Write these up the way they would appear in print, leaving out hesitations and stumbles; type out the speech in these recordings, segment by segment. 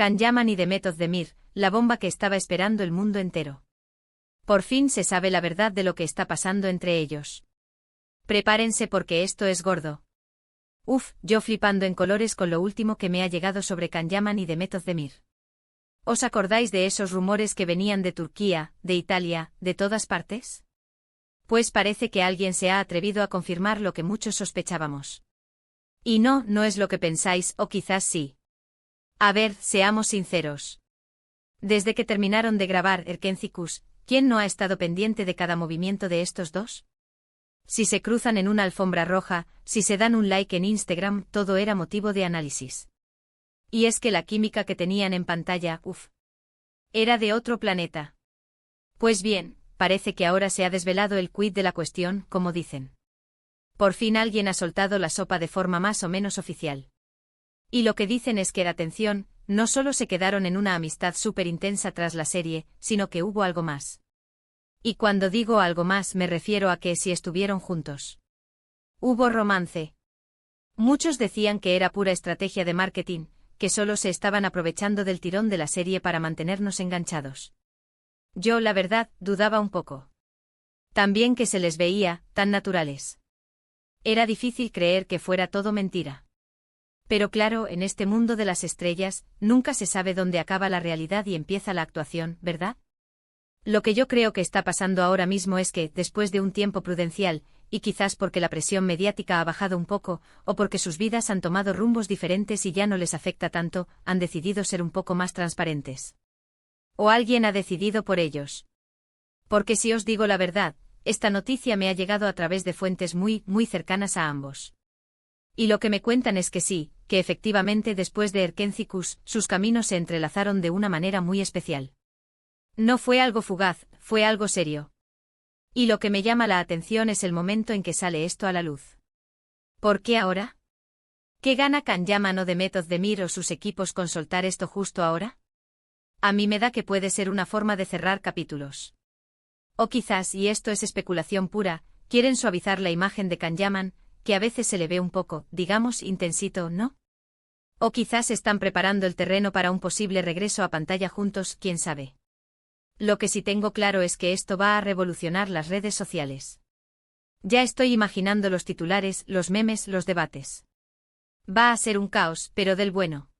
Can Yaman y Demet Özdemir, la bomba que estaba esperando el mundo entero. Por fin se sabe la verdad de lo que está pasando entre ellos. Prepárense porque esto es gordo. Uf, yo flipando en colores con lo último que me ha llegado sobre Can Yaman y Demet Özdemir. ¿Os acordáis de esos rumores que venían de Turquía, de Italia, de todas partes? Pues parece que alguien se ha atrevido a confirmar lo que muchos sospechábamos. Y no, no es lo que pensáis, o quizás sí. A ver, seamos sinceros. Desde que terminaron de grabar Erkencikus, ¿quién no ha estado pendiente de cada movimiento de estos dos? Si se cruzan en una alfombra roja, si se dan un like en Instagram, todo era motivo de análisis. Y es que la química que tenían en pantalla, era de otro planeta. Pues bien, parece que ahora se ha desvelado el quid de la cuestión, como dicen. Por fin alguien ha soltado la sopa de forma más o menos oficial. Y lo que dicen es que, atención, no solo se quedaron en una amistad súper intensa tras la serie, sino que hubo algo más. Y cuando digo algo más me refiero a que si estuvieron juntos. Hubo romance. Muchos decían que era pura estrategia de marketing, que solo se estaban aprovechando del tirón de la serie para mantenernos enganchados. Yo, la verdad, dudaba un poco. También que se les veía tan naturales. Era difícil creer que fuera todo mentira. Pero claro, en este mundo de las estrellas, nunca se sabe dónde acaba la realidad y empieza la actuación, ¿verdad? Lo que yo creo que está pasando ahora mismo es que, después de un tiempo prudencial, y quizás porque la presión mediática ha bajado un poco, o porque sus vidas han tomado rumbos diferentes y ya no les afecta tanto, han decidido ser un poco más transparentes. O alguien ha decidido por ellos. Porque si os digo la verdad, esta noticia me ha llegado a través de fuentes muy, muy cercanas a ambos. Y lo que me cuentan es que sí, que efectivamente después de Erkencikus, sus caminos se entrelazaron de una manera muy especial. No fue algo fugaz, fue algo serio. Y lo que me llama la atención es el momento en que sale esto a la luz. ¿Por qué ahora? ¿Qué gana Can Yaman o Demet Özdemir o sus equipos con soltar esto justo ahora? A mí me da que puede ser una forma de cerrar capítulos. O quizás, y esto es especulación pura, quieren suavizar la imagen de Can Yaman, que a veces se le ve un poco, digamos, intensito, ¿no? O quizás están preparando el terreno para un posible regreso a pantalla juntos, quién sabe. Lo que sí tengo claro es que esto va a revolucionar las redes sociales. Ya estoy imaginando los titulares, los memes, los debates. Va a ser un caos, pero del bueno.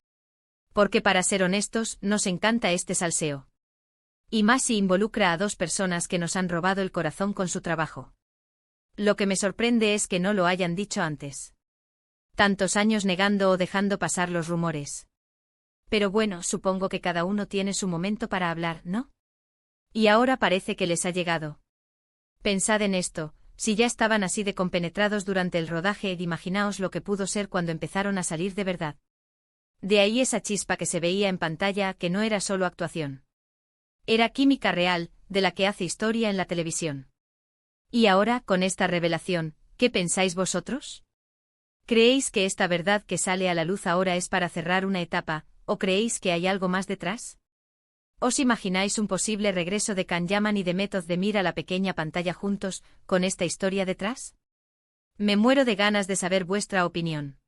Porque para ser honestos, nos encanta este salseo. Y más si involucra a dos personas que nos han robado el corazón con su trabajo. Lo que me sorprende es que no lo hayan dicho antes. Tantos años negando o dejando pasar los rumores. Pero bueno, supongo que cada uno tiene su momento para hablar, ¿no? Y ahora parece que les ha llegado. Pensad en esto, si ya estaban así de compenetrados durante el rodaje, imaginaos lo que pudo ser cuando empezaron a salir de verdad. De ahí esa chispa que se veía en pantalla, que no era solo actuación. Era química real, de la que hace historia en la televisión. Y ahora, con esta revelación, ¿qué pensáis vosotros? ¿Creéis que esta verdad que sale a la luz ahora es para cerrar una etapa, o creéis que hay algo más detrás? ¿Os imagináis un posible regreso de Can Yaman y Demet Özdemir a la pequeña pantalla juntos, con esta historia detrás? Me muero de ganas de saber vuestra opinión.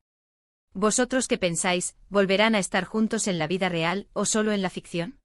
¿Vosotros qué pensáis, volverán a estar juntos en la vida real o solo en la ficción?